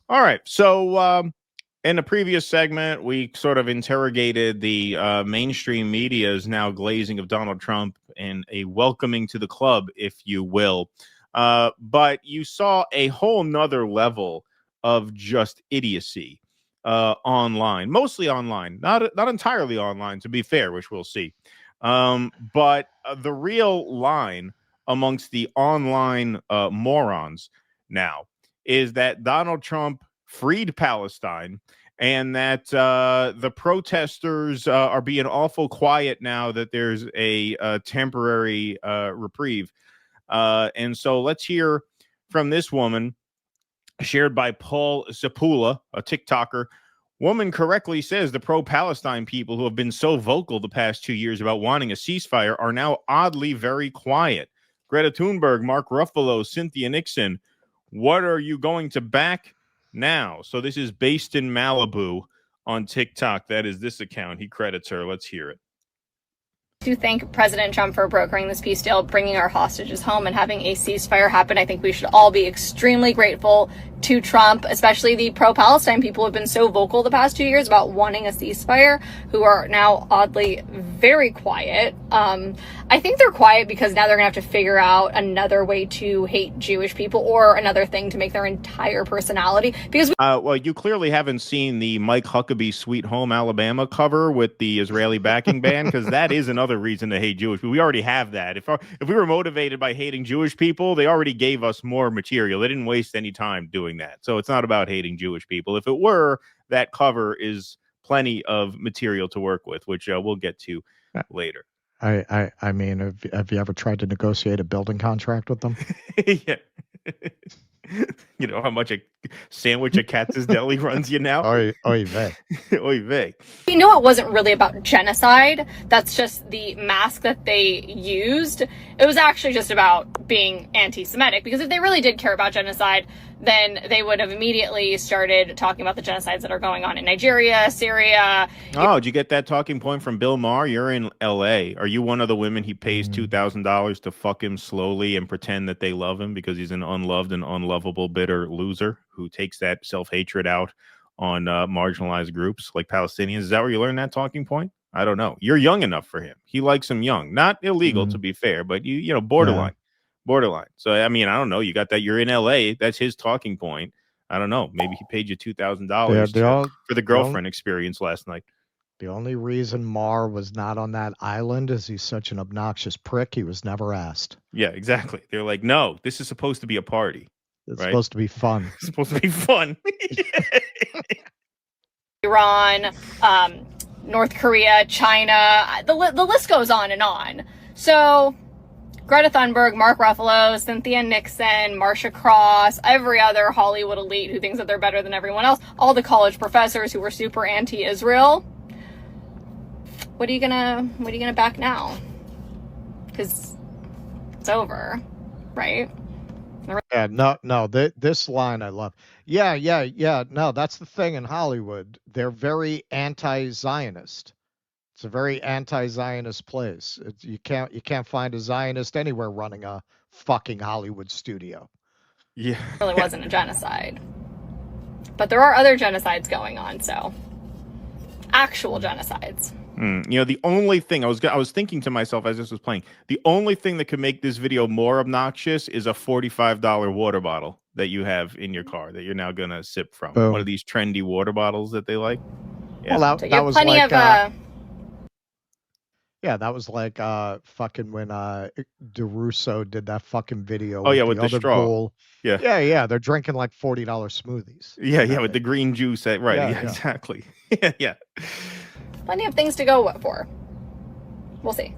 All right. So in the previous segment, we sort of interrogated the mainstream media's now glazing of Donald Trump and a welcoming to the club, if you will. But you saw a whole nother level of just idiocy online, mostly online, not entirely online, to be fair, which we'll see. But the real line amongst the online morons now is that Donald Trump freed Palestine and that the protesters are being awful quiet now that there's a temporary reprieve. And so let's hear from this woman, shared by Paul Sapula, a TikToker. Woman correctly says the pro-Palestine people who have been so vocal the past 2 years about wanting a ceasefire are now oddly very quiet. Greta Thunberg, Mark Ruffalo, Cynthia Nixon, what are you going to back now? So this is based in Malibu on TikTok. That is this account. He credits her. Let's hear it. To thank President Trump for brokering this peace deal, bringing our hostages home, and having a ceasefire happen. I think we should all be extremely grateful to Trump, especially the pro-Palestine people who have been so vocal the past 2 years about wanting a ceasefire, who are now oddly very quiet. I think they're quiet because now they're gonna have to figure out another way to hate Jewish people or another thing to make their entire personality. Because well, you clearly haven't seen the Mike Huckabee Sweet Home Alabama cover with the Israeli backing band, because that is another reason to hate Jewish people. We already have that. If we were motivated by hating Jewish people, they already gave us more material. They didn't waste any time doing that. So it's not about hating Jewish people. If it were, that cover is plenty of material to work with, which we'll get to later. I mean, have you ever tried to negotiate a building contract with them? Yeah. You know how much a sandwich at Katz's Deli runs you now? Oy vey. Oy vey. we know it wasn't really about genocide. That's just the mask that they used. It was actually just about being anti-Semitic, because if they really did care about genocide, then they would have immediately started talking about the genocides that are going on in Nigeria, Syria. Oh, did you get that talking point from Bill Maher? You're in L.A. Are you one of the women he pays $2,000 to fuck him slowly and pretend that they love him because he's an unloved and unlovable, bitter loser who takes that self-hatred out on marginalized groups like Palestinians? Is that where you learned that talking point? I don't know. You're young enough for him. He likes him young. Not illegal, to be fair, but you know, borderline. Borderline. So, I mean, I don't know. You got that. You're in LA. That's his talking point. I don't know. Maybe he paid you $2,000 for the girlfriend experience last night. The only reason Marr was not on that island is he's such an obnoxious prick. He was never asked. Yeah, exactly. They're like, no, this is supposed to be a party. It's supposed to be fun. It's supposed to be fun. Iran, North Korea, China, the list goes on and on. So Greta Thunberg, Mark Ruffalo, Cynthia Nixon, Marcia Cross, every other Hollywood elite who thinks that they're better than everyone else, all the college professors who were super anti-Israel. What are you gonna back now? Because it's over, right? Yeah, no. This line I love. Yeah. No, that's the thing in Hollywood. They're very anti-Zionist. It's a very anti-Zionist place. You can't find a Zionist anywhere running a fucking Hollywood studio. Yeah, it really wasn't a genocide, but there are other genocides going on. So, actual genocides. You know, the only thing I was thinking to myself as this was playing, the only thing that could make this video more obnoxious is a $45 water bottle that you have in your car that you're now gonna sip from. Boom. One of these trendy water bottles that they like. Yeah. Well, So that was plenty like. of Yeah, that was like fucking when DeRusso did that fucking video. Oh yeah, with the other straw. Bull. Yeah. They're drinking like $40 smoothies. Yeah, with the green juice. Right. Yeah, exactly. Yeah. plenty of things to go for. We'll see.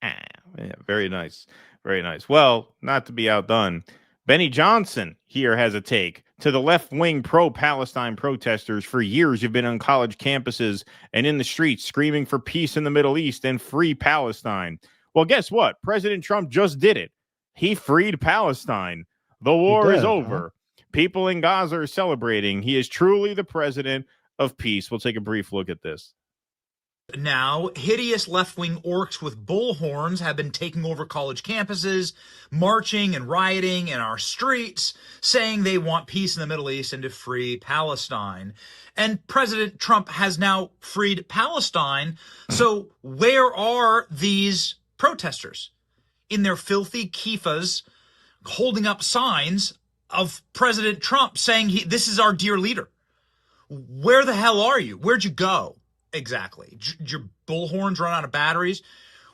Yeah, very nice. Very nice. Well, not to be outdone, Benny Johnson here has a take. To the left-wing pro-Palestine protesters, for years you've been on college campuses and in the streets screaming for peace in the Middle East and free Palestine. Well, guess what? President Trump just did it. He freed Palestine. The war is over. Huh? People in Gaza are celebrating. He is truly the president of peace. We'll take a brief look at this. Now, hideous left-wing orcs with bullhorns have been taking over college campuses, marching and rioting in our streets, saying they want peace in the Middle East and to free Palestine. And President Trump has now freed Palestine. So where are these protesters? In their filthy kiffas, holding up signs of President Trump saying this is our dear leader. Where the hell are you? Where'd you go? Exactly. Did your bullhorns run out of batteries?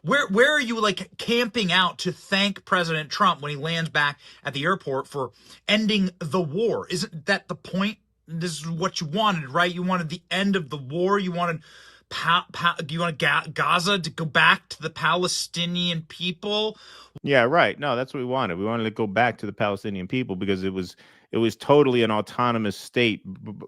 Where are you like camping out to thank President Trump when he lands back at the airport for ending the war? Isn't that the point? This is what you wanted, right? You wanted the end of the war. You wanted Gaza to go back to the Palestinian people. Yeah, right. No, that's what we wanted. We wanted to go back to the Palestinian people because it was totally an autonomous state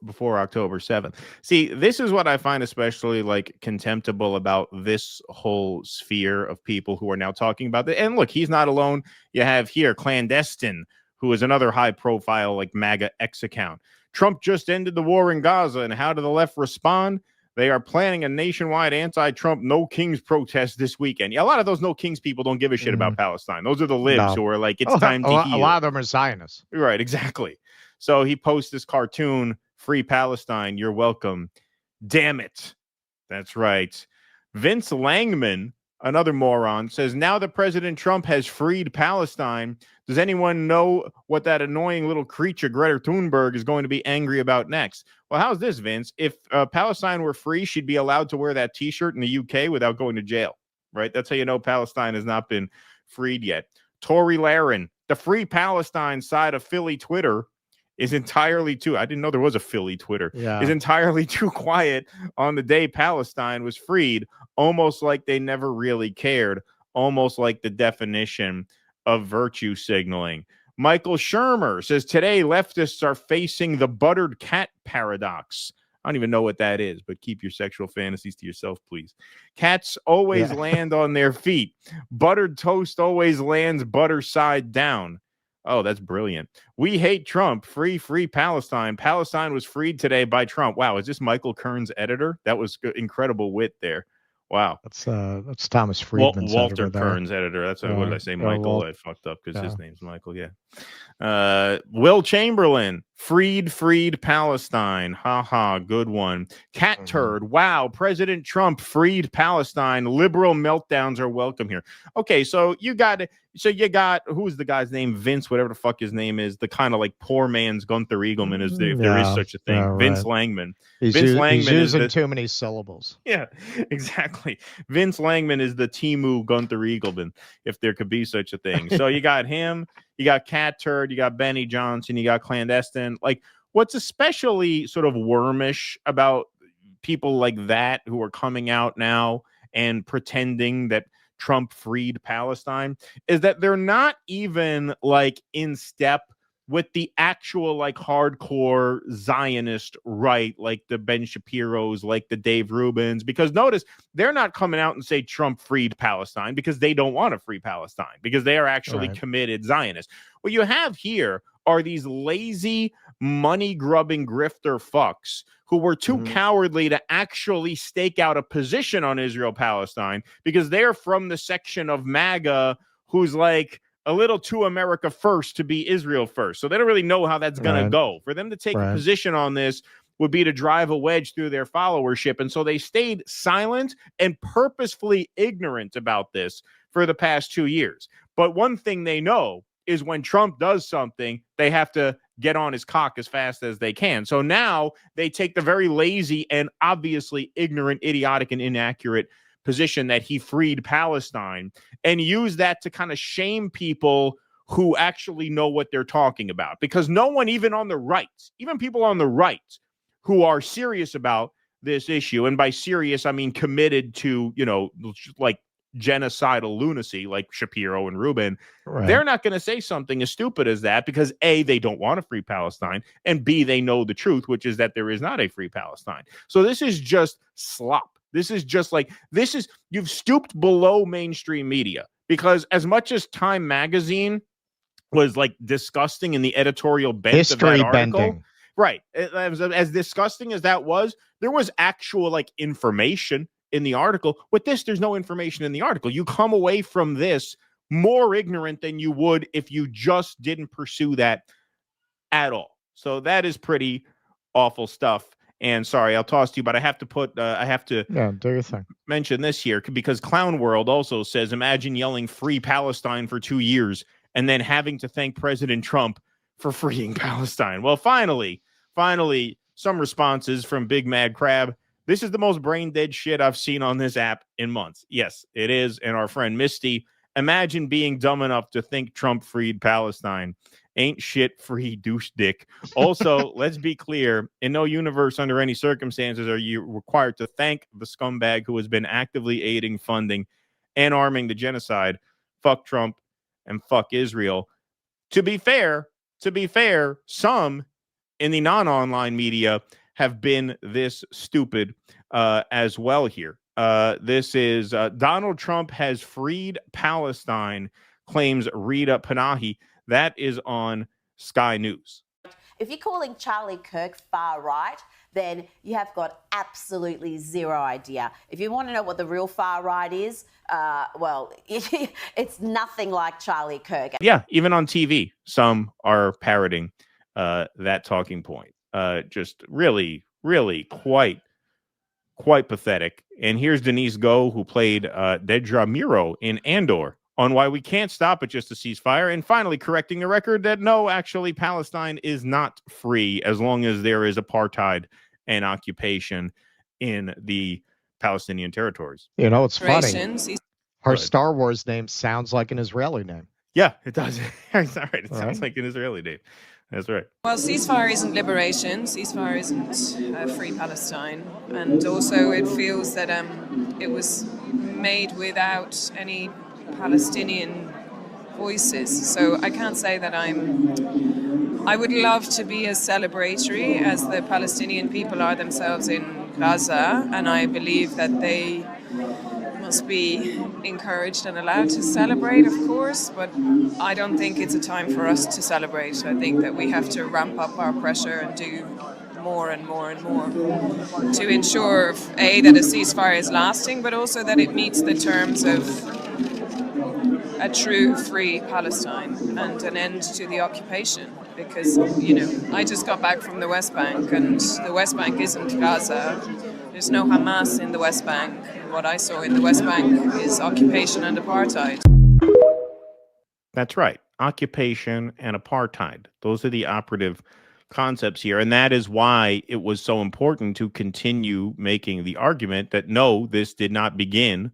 before October 7th. See, this is what I find especially like contemptible about this whole sphere of people who are now talking about it. And look, he's not alone. You have here Clandestine, who is another high profile like MAGA X account. Trump just ended the war in Gaza, and how did the left respond? They are planning a nationwide anti-Trump No Kings protest this weekend. Yeah, a lot of those No Kings people don't give a shit about Palestine. Those are the libs who are like, it's time to heal. A lot of them are Zionists. Right, exactly. So he posts this cartoon, Free Palestine, you're welcome. Damn it. That's right. Vince Langman, another moron, says, now that President Trump has freed Palestine, does anyone know what that annoying little creature, Greta Thunberg, is going to be angry about next? Well, how's this, Vince? If Palestine were free, she'd be allowed to wear that T-shirt in the UK without going to jail, right? That's how you know Palestine has not been freed yet. Tory Lahren, the Free Palestine side of Philly Twitter is entirely too, I didn't know there was a Philly Twitter, is entirely too quiet on the day Palestine was freed, almost like they never really cared, almost like the definition of virtue signaling. Michael Shermer says, today leftists are facing the buttered cat paradox. I don't even know what that is, but keep your sexual fantasies to yourself, please. Cats always land on their feet. Buttered toast always lands butter side down. Oh, that's brilliant. We hate Trump. Free Palestine. Palestine was freed today by Trump. Wow, is this Michael Kern's editor? That was incredible wit there. Wow. That's Thomas Friedman's Walter Kern's editor. That's what did I say, Michael? I fucked up because his name's Michael. Yeah. Will Chamberlain, freed Palestine. Ha, good one. Cat turd. Wow, President Trump freed Palestine. Liberal meltdowns are welcome here. Okay, so you got who's the guy's name? Vince, whatever the fuck his name is, the kind of like poor man's Gunther Eagleman, if there is such a thing. Yeah, Vince Langman. He's using too many syllables. Yeah, exactly. Vince Langman is the Timu Gunther Eagleman, if there could be such a thing. So you got him, you got Cat Turd, you got Benny Johnson, you got Clandestine. Like, what's especially sort of wormish about people like that who are coming out now and pretending that Trump freed Palestine is that they're not even like in step with the actual like hardcore Zionist right, like the Ben Shapiro's, like the Dave Rubins, because notice they're not coming out and say Trump freed Palestine because they don't want to free Palestine, because they are actually committed Zionists. What you have here are these lazy, money-grubbing grifter fucks who were too cowardly to actually stake out a position on Israel-Palestine because they're from the section of MAGA who's like a little too America first to be Israel first. So they don't really know how that's going to go. For them to take a position on this would be to drive a wedge through their followership. And so they stayed silent and purposefully ignorant about this for the past 2 years. But one thing they know is when Trump does something, they have to get on his cock as fast as they can. So now they take the very lazy and obviously ignorant, idiotic, and inaccurate position that he freed Palestine and use that to kind of shame people who actually know what they're talking about. Because no one, even on the right, even people on the right who are serious about this issue, and by serious, I mean committed to, like genocidal lunacy like Shapiro and Rubin, they're not going to say something as stupid as that because A, they don't want a free Palestine, and B, they know the truth, which is that there is not a free Palestine. So this is just slop. This is just like, you've stooped below mainstream media, because as much as Time Magazine was like disgusting in the editorial bent of that article, bending. Right. As disgusting as that was, there was actual like information in the article. With this, there's no information in the article. You come away from this more ignorant than you would if you just didn't pursue that at all. So that is pretty awful stuff. And sorry, I'll toss to you, but I have to do your thing. Mention this here because Clown World also says, imagine yelling free Palestine for 2 years and then having to thank President Trump for freeing Palestine. Well, finally, some responses from Big Mad Crab. This is the most brain dead shit I've seen on this app in months. Yes, it is. And our friend Misty, imagine being dumb enough to think Trump freed Palestine. Ain't shit free douche dick. Also, let's be clear, in no universe under any circumstances are you required to thank the scumbag who has been actively aiding, funding, and arming the genocide. Fuck Trump and fuck Israel. To be fair, some in the non-online media have been this stupid as well here. This is Donald Trump has freed Palestine, claims Rita Panahi. That is on Sky News. If you're calling Charlie Kirk far right, then you have got absolutely zero idea. If you want to know what the real far right is, well, it's nothing like Charlie Kirk. Yeah, even on TV, some are parroting that talking point. Just really, really quite pathetic. And here's Denise Go, who played Dedra Miro in Andor, on why we can't stop at just a ceasefire, and finally correcting the record that no, actually, Palestine is not free as long as there is apartheid and occupation in the Palestinian territories. You know, it's funny. Her Star Wars name sounds like an Israeli name. Yeah, it does. It's all right. It sounds like an Israeli name. That's right. Well, ceasefire isn't liberation. Ceasefire isn't free Palestine. And also it feels that it was made without any Palestinian voices. So I can't say that I would love to be as celebratory as the Palestinian people are themselves in Gaza, and I believe that they must be encouraged and allowed to celebrate, of course, but I don't think it's a time for us to celebrate. I think that we have to ramp up our pressure and do more and more and more to ensure, A, that a ceasefire is lasting, but also that it meets the terms of a true free Palestine and an end to the occupation. Because, you know, I just got back from the West Bank, and the West Bank isn't Gaza. There's no Hamas in the West Bank. What I saw in the West Bank is occupation and apartheid. That's right. Occupation and apartheid. Those are the operative concepts here. And that is why it was so important to continue making the argument that no, this did not begin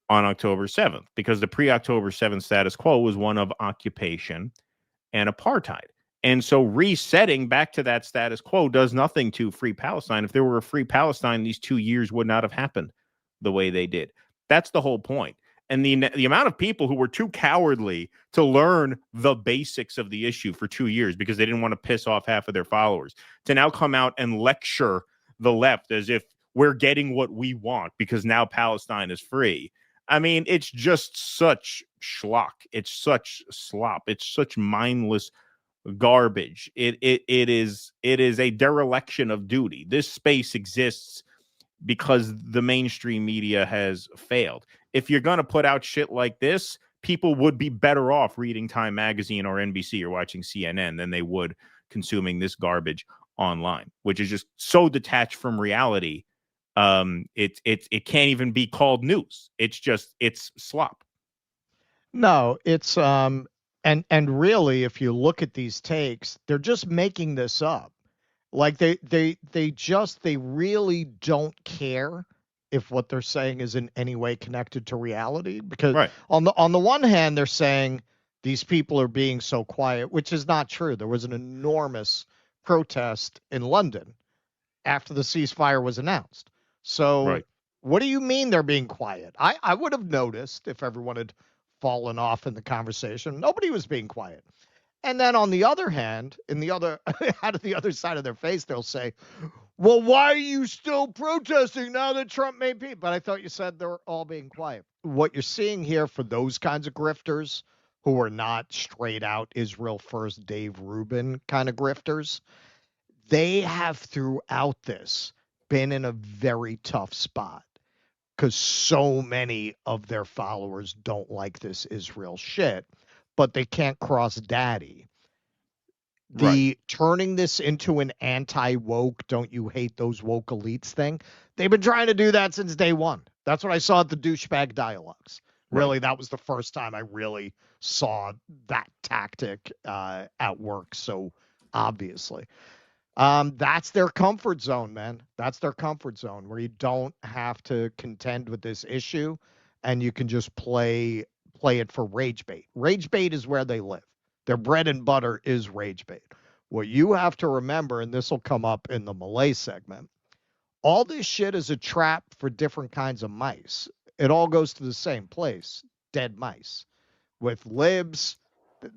on October 7th, because the pre-October 7th status quo was one of occupation and apartheid. And so resetting back to that status quo does nothing to free Palestine. If there were a free Palestine, these 2 years would not have happened the way they did. That's the whole point. And the amount of people who were too cowardly to learn the basics of the issue for 2 years because they didn't want to piss off half of their followers, to now come out and lecture the left as if we're getting what we want because now Palestine is free. I mean, it's just such schlock. It's such slop. It's such mindless garbage. It is a dereliction of duty. This space exists because the mainstream media has failed. If you're going to put out shit like this, people would be better off reading Time Magazine or NBC or watching CNN than they would consuming this garbage online, which is just so detached from reality. It can't even be called news. It's slop. No, it's and really, if you look at these takes, they're just making this up. Like they really don't care if what they're saying is in any way connected to reality. Because right. on the one hand, they're saying these people are being so quiet, which is not true. There was an enormous protest in London after the ceasefire was announced. So right. What do you mean they're being quiet? I would have noticed if everyone had fallen off in the conversation. Nobody was being quiet. And then on the other hand, out of the other side of their face, they'll say, well, why are you still protesting now that Trump made peace? But I thought you said they're all being quiet. What you're seeing here for those kinds of grifters who are not straight out Israel first Dave Rubin kind of grifters, they have throughout this been in a very tough spot because so many of their followers don't like this Israel shit, but they can't cross daddy. The turning this into an anti-woke, don't you hate those woke elites thing, they've been trying to do that since day one. That's what I saw at the douchebag dialogues. Really, that was the first time I really saw that tactic at work so obviously. That's their comfort zone, man. That's their comfort zone, where you don't have to contend with this issue and you can just play it for rage bait. Rage bait is where they live. Their bread and butter is rage bait. What you have to remember, and this will come up in the Malay segment, all this shit is a trap for different kinds of mice. It all goes to the same place, dead mice. With libs,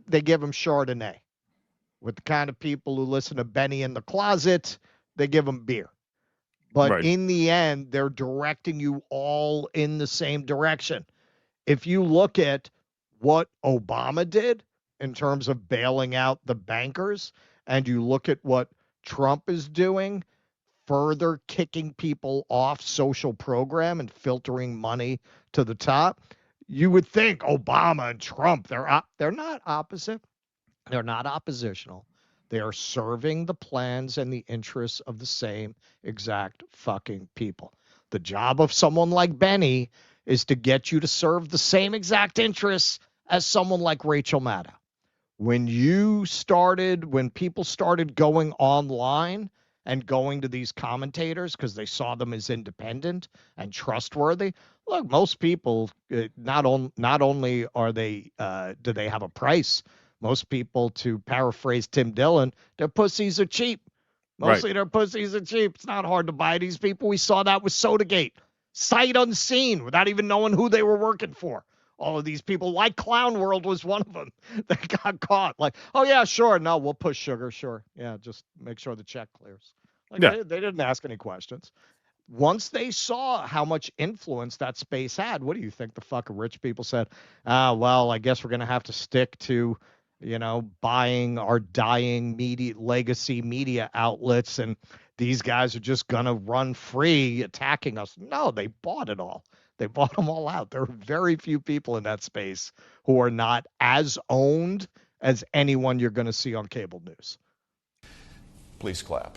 they give them Chardonnay. With the kind of people who listen to Benny in the Closet, they give them beer. But in the end, they're directing you all in the same direction. If you look at what Obama did in terms of bailing out the bankers, and you look at what Trump is doing, further kicking people off social program and filtering money to the top, you would think Obama and Trump, they're not opposite. They're not oppositional. They are serving the plans and the interests of the same exact fucking people. The job of someone like Benny is to get you to serve the same exact interests as someone like Rachel Maddow. When people started going online and going to these commentators because they saw them as independent and trustworthy, look, most people, not only are they do they have a price, most people, to paraphrase Tim Dillon, their pussies are cheap. Mostly their pussies are cheap. It's not hard to buy these people. We saw that with Sodagate. Sight unseen, without even knowing who they were working for. All of these people, like Clown World was one of them, that got caught. Like, oh, yeah, sure. No, we'll push sugar. Sure. Yeah, just make sure the check clears. Like, they didn't ask any questions. Once they saw how much influence that space had, what do you think the fucking rich people said? Well, I guess we're going to have to stick to, buying our dying legacy media outlets, and these guys are just going to run free attacking us. No, they bought it all. They bought them all out. There are very few people in that space who are not as owned as anyone you're going to see on cable news. Please clap.